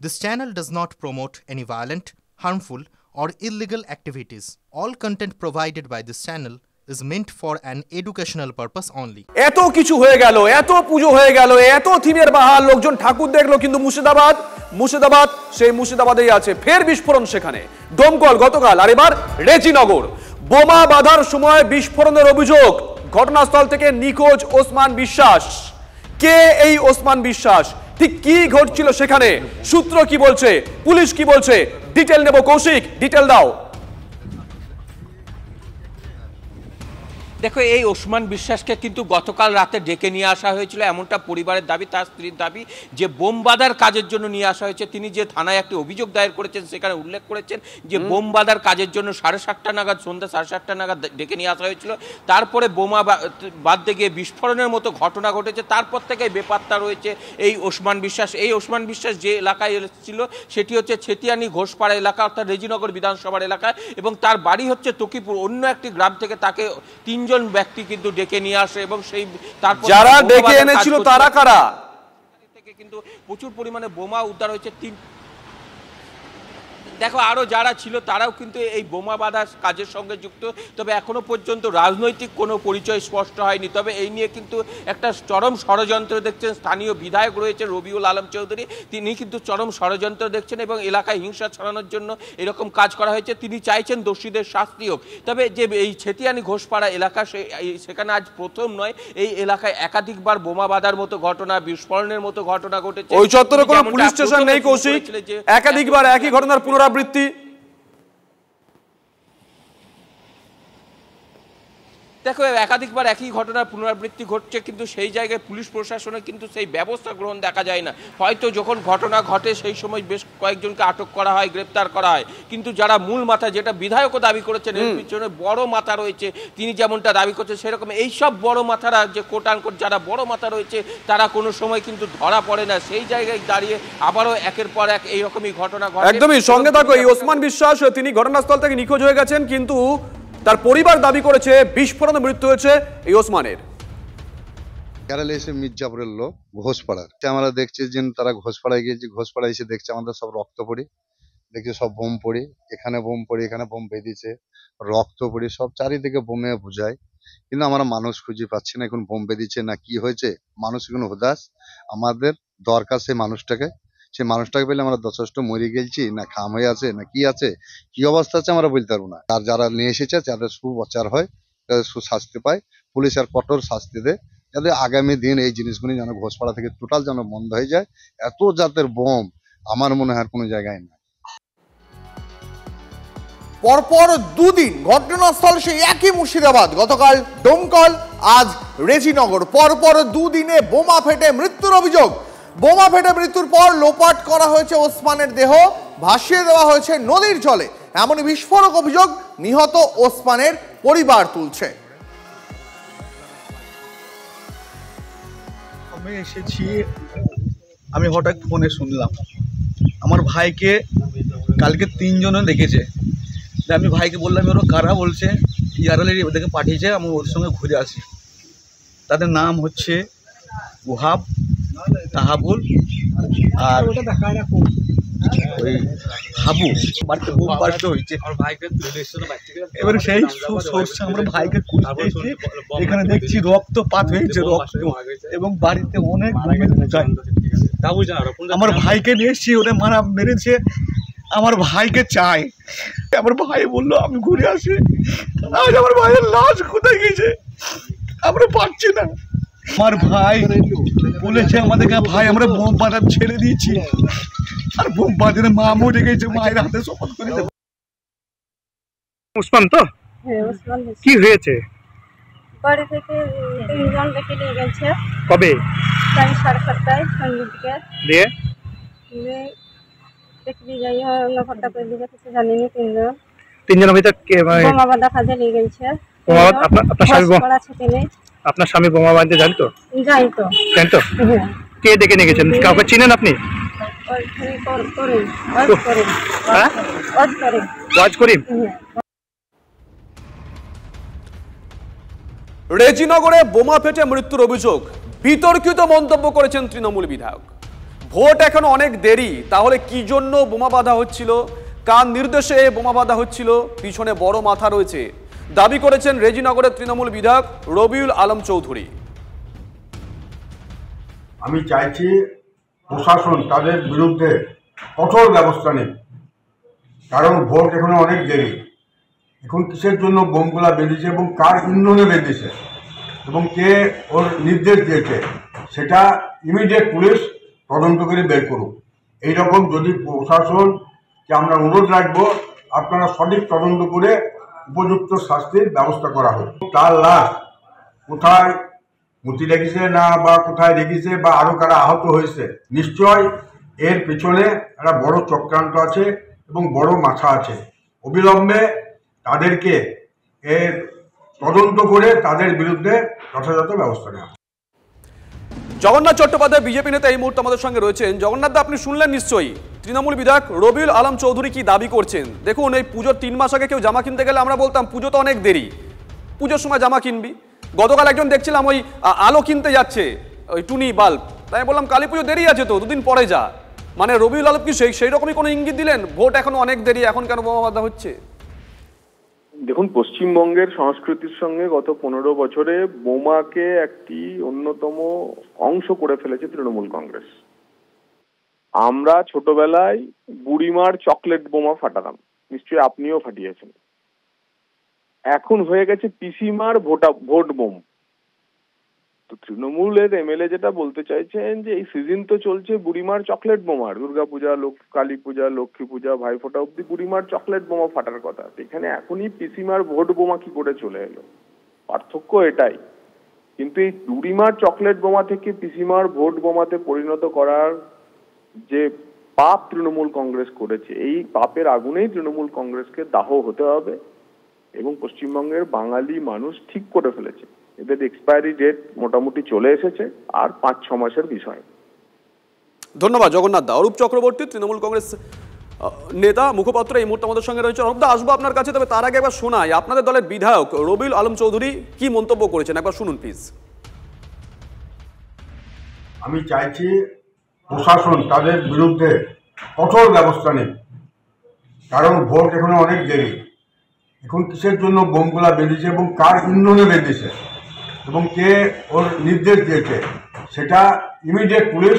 This channel does not promote any violent, harmful, or illegal activities. All content provided by this channel is meant for an educational purpose only. এত কিছু হয়ে গেল, এত পুজো হয়ে গেল, এত থিমের বাহার, লোকজন ঠাকুর দেখলো, কিন্তু মুর্শিদাবাদ সেই মুর্শিদাবাদেই আছে। ফের বিস্ফোরণ সেখানে, দমকল গতকাল, আর এবার রেজিনগর। বোমা বাঁধার সময় বিস্ফোরণের অভিযোগ। ঘটনাস্থল থেকে নিখোঁজ ওসমান বিশ্বাস। কে এই ওসমান বিশ্বাস? ঠিক কি ঘটছিল সেখানে? সূত্র কি বলছে, পুলিশ কি বলছে, ডিটেল নেব। কৌশিক, ডিটেল দাও। দেখো, এই ওসমান বিশ্বাসকে কিন্তু গতকাল রাতে ডেকে নিয়ে আসা হয়েছিল, এমনটা পরিবারের দাবি, তার স্ত্রীর দাবি যে বোম বাঁধার কাজের জন্য নিয়ে আসা হয়েছে। তিনি যে থানায় একটি অভিযোগ দায়ের করেছেন সেখানে উল্লেখ করেছেন যে বোম বাঁধার কাজের জন্য 7:30 নাগাদ, সন্ধ্যা 7:30 নাগাদ ডেকে নিয়ে আসা হয়েছিল। তারপরে বোমা বাঁধতে গিয়ে বিস্ফোরণের মতো ঘটনা ঘটেছে। তারপর থেকে বেপাত্তা রয়েছে এই ওসমান বিশ্বাস। এই ওসমান বিশ্বাস যে এলাকায় এসেছিল সেটি হচ্ছে ছেতিয়ানি ঘোষপাড়া এলাকা, অর্থাৎ রেজিনগর বিধানসভার এলাকায়, এবং তার বাড়ি হচ্ছে তকিপুর। অন্য একটি গ্রাম থেকে তাকে 3 জন ব্যক্তি কিন্তু ডেকে নিয়ে আসে, এবং সেই তারপর যারা ডেকে এনেছিল তারা কারা? থেকে কিন্তু প্রচুর পরিমাণে বোমা উদ্ধার হয়েছে। দেখো, আরও যারা ছিল তারাও কিন্তু এই বোমা বাঁধার কাজের সঙ্গে যুক্ত, তবে এখনো পর্যন্ত রাজনৈতিক কোনো পরিচয় স্পষ্ট হয়নি। তবে এই নিয়ে কিন্তু একটা চরম ষড়যন্ত্র দেখছেন স্থানীয় বিধায়ক রয়েছে রবিউল আলম চৌধুরী, তিনি কিন্তু চরম ষড়যন্ত্র দেখছেন এবং এলাকায় হিংসা ছড়ানোর জন্য এরকম কাজ করা হয়েছে। তিনি চাইছেন দোষীদের শাস্তি হোক। তবে যে এই ছেতিয়ানি ঘোষপাড়া এলাকা, সেখানে আজ প্রথম নয়, এই এলাকায় একাধিকবার বোমা বাঁধার মতো ঘটনা, বিস্ফোরণের মতো ঘটনা ঘটেছে। ওই চত্বরে কোনো পুলিশ স্টেশন নেই কৌশিক, একাধিকবার একই ঘটনার পুনরাবৃত্তি। দেখো, একাধিকবার একই ঘটনার পুনরাবৃত্তি ঘটছে, কিন্তু সেই জায়গায় পুলিশ প্রশাসনে কিন্তু সেই ব্যবস্থা গ্রহণ দেখা যায় না। হয়তো যখন ঘটনা ঘটে সেই সময় বেশ কয়েকজনকে আটক করা হয়, গ্রেপ্তার করা হয়, কিন্তু যারা মূল মাথা, যেটা বিধায়কও দাবি করেছেন এর পিছনে বড় মাথা রয়েছে, তিনি যেমনটা দাবি করছেন সেরকম এইসব বড় মাথারা, যে কোট আনকোট যারা বড় মাথা রয়েছে, তারা কোনো সময় কিন্তু ধরা পড়ে না। সেই জায়গায় দাঁড়িয়ে আবারও একের পর এক এইরকমই ঘটনা ঘটে। একদমই সঙ্গে থাকো। এই ওসমান বিশ্বাস তিনি ঘটনাস্থল থেকে নিখোঁজ হয়ে গেছেন, কিন্তু তার পরিবার দাবি করেছে বিস্ফোরণে মৃত্যু হয়েছে এই ওসমানের। কেরালে এসে মির্জাপুরের লোক, ঘোষপাড়ার। আমরা দেখছি যে তারা ঘোষপাড়ায় গিয়েছে, ঘোষপাড়ায় এসে দেখছে আমাদের সব রক্ত পড়ি, দেখছি সব বোম পড়ি, এখানে বোম পড়ি, এখানে বোম বেঁধেছে, রক্ত পড়ি, সব চারিদিকে বোমে বুঝায়। কিন্তু আমরা মানুষ খুঁজে পাচ্ছি না, এখন বোম বেঁধেছে না কি হয়েছে, মানুষ এখন হতাশ। আমাদের দরকার সেই মানুষটাকে পেলে আমরা যথেষ্ট মরে গেছি, না খাম হয়ে আছে, না কি আছে, কি অবস্থা আছে আমরা বলতে পারবো না। আর যারা নিয়ে এসেছে তাদের সুপ্রচার হয়, সুশাস্তি পায়, পুলিশ আর কঠোর শাস্তি দেয়, যাতে আগামী দিন এই জিনিসগুলি যেন ঘোষপাড়া থেকে টোটাল যেন বন্ধ হয়ে যায়। এত জাতের বোম আমার মনে হয় আর কোনো জায়গায় না। পরপর দুদিন ঘটনাস্থল সেই একই মুর্শিদাবাদ, গতকাল দমকল, আজ রেজিনগর। পরপর দুদিনে বোমা ফেটে মৃত্যুর অভিযোগ। বোমা ফেটে মৃত্যুর পর লোপাট করা হয়েছে ওসমানের দেহ, ভাসিয়ে দেওয়া হয়েছে নদীর জলে। এমনই বিস্ফোরক অভিযোগ নিহত ওসমানের পরিবার তুলছে। আমি এসেছি, আমি হঠাৎ ফোনে শুনলাম আমার ভাইকে কালকে 3 জনে দেখেছে। আমি ভাইকে বললাম ওরা কারা, বলছে ইয়ারালি ওদেরকে পাঠিয়েছে, আমি ওর সঙ্গে ঘুরে আসি। তাদের নাম হচ্ছে ওহাব, তাহাবুল আর ওই হাবু। বাড়িতে বোম বাস্ট হয়েছে, এবারে সেই সোর্সে আমরা ভাইকে খুঁজতে এসে এখানে দেখছি রক্তপাত হয়েছে, রক্ত, এবং বাড়িতে অনেক আমার ভাইকে নিয়ে এসছি, ওদের মারা মেরেছে। আমার ভাইকে চাই। আমার ভাই বললো আমি ঘুরে আসি। আজ আমার ভাইয়ের লাশ কোথায় গেছে আমরা পাচ্ছি না। আমার ভাই বলেছে আমাদেরকে, ভাই আমরা বোম বাঁধা ছেড়ে দিয়েছি, আর বোম বাঁধে মা মরে গেছে, মায়ের হাতে শপথ করে দেবো। ওসমান তো কি হয়েছে? বাড়ি থেকে 3 জন ডেকে নিয়ে গেছে। কবে? 7:30 সন্ধ্যে দিয়ে দেখবি যাই না ফটা করে দিকে কিছু জানি না। 3 জনের ভিতর কে বোমা বাঁধা কাজে নিয়ে গেছে। আপনার স্বামী বোমা বাঁধতে জানতো? জানতো। কে ডেকে নিয়ে গেছেন? কাউকে চিনেন আপনি? রেজিনগরে বোমা ফেটে মৃত্যুর অভিযোগ। বিতর্কিত মন্তব্য করেছেন তৃণমূল বিধায়ক। ভোট এখনো অনেক দেরি, তাহলে কি জন্য বোমা বাঁধা হচ্ছিল, কার নির্দেশে বোমা বাঁধা হচ্ছিল, পিছনে বড় মাথা রয়েছে দাবি করেছেন রেজিনগরের তৃণমূল বিধায়ক রবিউল আলম চৌধুরী। আমি চাইছি প্রশাসন তাদের বিরুদ্ধে কঠোর ব্যবস্থা নেই, কারণ ভোট এখনো অনেক দেরি। এখন কিসের জন্য বোমগুলা বেঁধেছে এবং কার ইন্ধনে বেঁধেছে এবং কে ওর নির্দেশ দিয়েছে সেটা ইমিডিয়েট পুলিশ তদন্ত করে বের করুক। এইরকম যদি প্রশাসনকে আমরা অনুরোধ রাখবো আপনারা সঠিক তদন্ত করে উপযুক্ত শাস্তির ব্যবস্থা করা হোক। তার লাশ কোথায় মুতি রেখেছে না বা কোথায় রেখেছে বা আরো কারা আহত হয়েছে, নিশ্চয় এর পেছনে একটা বড় চক্রান্ত আছে এবং বড় মাথা আছে। অবিলম্বে তাদেরকে এর তদন্ত করে তাদের বিরুদ্ধে যথাযথ ব্যবস্থা নেওয়া। জগন্নাথ চট্টোপাধ্যায় বিজেপি নেতা এই মুহূর্তে আমাদের সঙ্গে রয়েছেন। জগন্নাথ দা, আপনি শুনলেন নিশ্চয়ই তৃণমূল বিধায়ক রবিউল আলম চৌধুরী কি দাবি করছেন। দেখুন, এই পুজোর 3 মাস আগে কেউ জামা কিনতে গেলে আমরা বলতাম পুজো তো অনেক দেরি, পুজোর সময় জামা কিনবি। গতকাল একজন দেখছিলাম ওই আলো কিনতে যাচ্ছে, ওই টুনি বাল্ব, তাই বললাম কালী পুজো দেরি আছে তো, 2 দিন পরে যা। মানে রবিউল আলম কি সেই রকমই কোনো ইঙ্গিত দিলেন, ভোট এখনো অনেক দেরি, এখন কেন বোমা বাঁধা হচ্ছে? দেখুন, পশ্চিমবঙ্গের সংস্কৃতির সঙ্গে গত 15 বছরে বোমাকে একটি অন্যতম অংশ করে ফেলেছে তৃণমূল কংগ্রেস। আমরা ছোটবেলায় বুড়িমার চকলেট বোমা ফাটাতাম, নিশ্চয়ই আপনিও ফাটিয়েছেন। এখন হয়ে গেছে পিসিমার ভোট বোম। তো তৃণমূলের এমএলএ যেটা বলতে চাইছেন যে এই সিজন তো চলছে বুড়িমার চকলেট বোমার, দুর্গাপূজা, কালী পূজা, লক্ষ্মী পূজা, ভাইফোঁটা অব্দি বুড়িমার চকলেট বোমা ফাটার কথা। এখানে এখনই পিসিমার ভোট বোমা কি করে চলে এলো? পার্থক্য এটাই। কিন্তু এই বুড়িমার চকলেট বোমা থেকে পিসিমার ভোট বোমাতে পরিণত করার যে পাপ তৃণমূল কংগ্রেস করেছে, এই পাপের আগুনেই তৃণমূল কংগ্রেসকে দাহ হতে হবে। এবং পশ্চিমবঙ্গের বাঙালি মানুষ ঠিক করে ফেলেছে, এদের এক্সপায়ারি ডেট মোটামুটি চলে এসেছে, আর 5-6 মাসের বিষয়। ধন্যবাদ জগন্নাথ দা। অরূপ চক্রবর্তী তৃণমূল কংগ্রেস নেতা, মুখপাত্র এই মুহূর্তে আমাদের সঙ্গে রয়েছে। অরূপ দা, আসবো আপনার কাছে, তবে তার আগে একবার শোনাই আপনাদের দলের বিধায়ক রবিউল আলম চৌধুরী কি মন্তব্য করেছেন, একবার শুনুন প্লিজ। আমি চাইছি প্রশাসন তাদের বিরুদ্ধে কঠোর ব্যবস্থা নেই, কারণ ভোট এখনো অনেক দেরি। এখন কিসের জন্য বোমগুলা বেঁধেছে এবং কার ইন্ধনে বেঁধেছে এবং কে ওর নির্দেশ দিয়েছে সেটা ইমিডিয়েট পুলিশ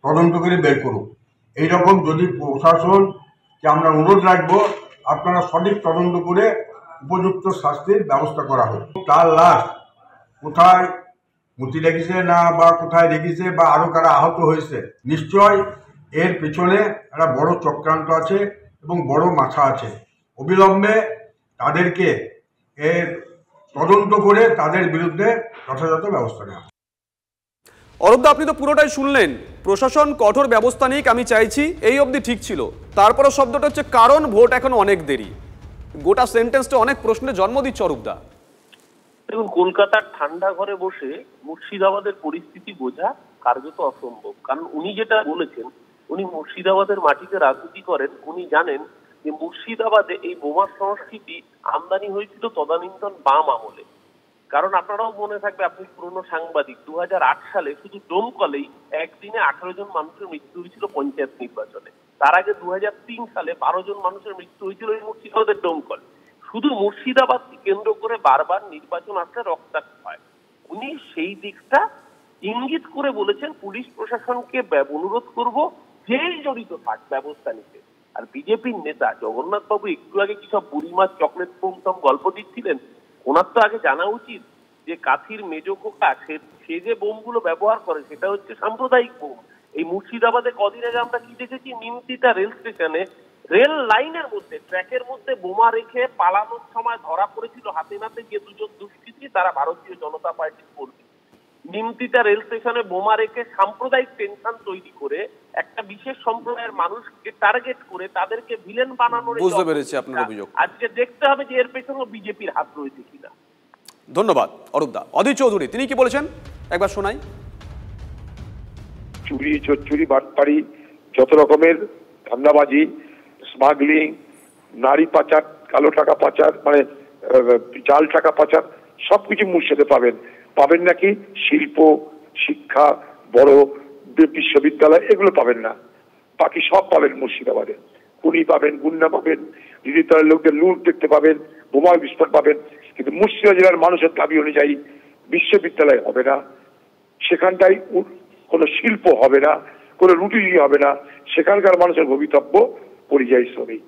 তদন্ত করে বের করুক। এইরকম যদি প্রশাসনকে আমরা অনুরোধ রাখবো আপনারা সঠিক তদন্ত করে উপযুক্ত শাস্তির ব্যবস্থা করা হোক। তার লাশ কোথায় মুতি রেখেছে না বা কোথায় রেখেছে বা আরো কারা আহত হয়েছে, নিশ্চয় এর পেছনে একটা বড় চক্রান্ত আছে এবং বড় মাথা আছে। অবিলম্বে তাদেরকে এর তদন্ত করে তাদের বিরুদ্ধে যথাযথ ব্যবস্থা নেওয়া। অরূপ, আপনি তো পুরোটাই শুনলেন, প্রশাসন কঠোর ব্যবস্থা নিক আমি চাইছি, এই অবধি ঠিক ছিল। তারপরে শব্দটা হচ্ছে কারণ ভোট এখন অনেক দেরি। গোটা সেন্টেন্সটা অনেক প্রশ্নের জন্ম দিচ্ছে অরূপদা। দেখুন, কলকাতার ঠান্ডা ঘরে বসে মুর্শিদাবাদের পরিস্থিতি বোঝা কার্যত অসম্ভব। কারণ উনি যেটা বলেছেন, উনি মুর্শিদাবাদের মাটিতে রাজনীতি করেন, উনি জানেন যে মুর্শিদাবাদে এই বোমার সংস্কৃতি আমদানি হয়েছিল তদানীন্তন বাম আমলে। কারণ আপনারাও মনে থাকবে, আপনি পুরনো সাংবাদিক, 2008 সালে শুধু ডোমকলেই একদিনে 18 জন মানুষের মৃত্যু হয়েছিল পঞ্চায়েত নির্বাচনে। তার আগে 2003 সালে 12 জন মানুষের মৃত্যু হয়েছিল এই মুর্শিদাবাদের ডোমকল। শুধু মুর্শিদাবাদকে কেন্দ্র করে বারবার নির্বাচন আসলে রক্তাক্ত হয়। উনি সেই দিকটা ইঙ্গিত করে বলেছেন পুলিশ প্রশাসনকে অনুরোধ করব যেই জড়িত থাক ব্যবস্থা নিতে। আর বিজেপির নেতা জগন্নাথ বাবু একটু আগে কি সব বুড়িমার চকলেট বোম গল্প দিচ্ছিলেন, ওনার তো আগে জানা উচিত যে কাথির মেজো খোকা সে যে বোমগুলো ব্যবহার করে সেটা হচ্ছে সাম্প্রদায়িক বোম। এই মুর্শিদাবাদে কদিন আগে আমরা কি দেখেছি, নিমতিটা রেল স্টেশনে রেল লাইনের মধ্যে ট্র্যাকের মধ্যে বোমা রেখে পালানোর সময় ধরা পড়েছিল হাতে নাতে যে 2 জন দুষ্কৃতী, তারা ভারতীয় জনতা পার্টির কর্মী। নিমতিটা রেল স্টেশনে বোমা রেখে সাম্প্রদায়িক টেনশন তৈরি করে একটা বিশেষ সম্প্রদায়ের মানুষকে টার্গেট করে তাদেরকে ভিলেন বানানোর, বুঝতে পেরেছি আপনার অভিযোগ। আজকে দেখতে হবে যে এর পেছনে বিজেপির হাত রয়েছে কিনা। ধন্যবাদ অরূপদা। অধীর চৌধুরী তিনি কি বলেছেন একবার শোনাই। চুরি, চোরচুরি, বাটপাড়ি, যত রকমের ধান্দাবাজি, স্মাগলিং, নারী পাচার, কালো টাকা পাচার, মানে জাল টাকা পাচার, সবকিছু মুর্শিদে পাবেন। পাবেন নাকি শিল্প, শিক্ষা, বড় বিশ্ববিদ্যালয় এগুলো পাবেন না, বাকি সব পাবেন মুর্শিদাবাদে। খুনি পাবেন, গুন্ডা পাবেন, দিদির তলার লোকদের লুট দেখতে পাবেন, বোমা বিস্ফোরণ পাবেন, কিন্তু মুর্শিদাবাদ জেলার মানুষের দাবি অনুযায়ী বিশ্ববিদ্যালয় হবে না, সেখানটাই কোনো শিল্প হবে না, কোনো রুটি হবে না, সেখানকার মানুষের ভবিতব্য পরিযায়ী শ্রমিক।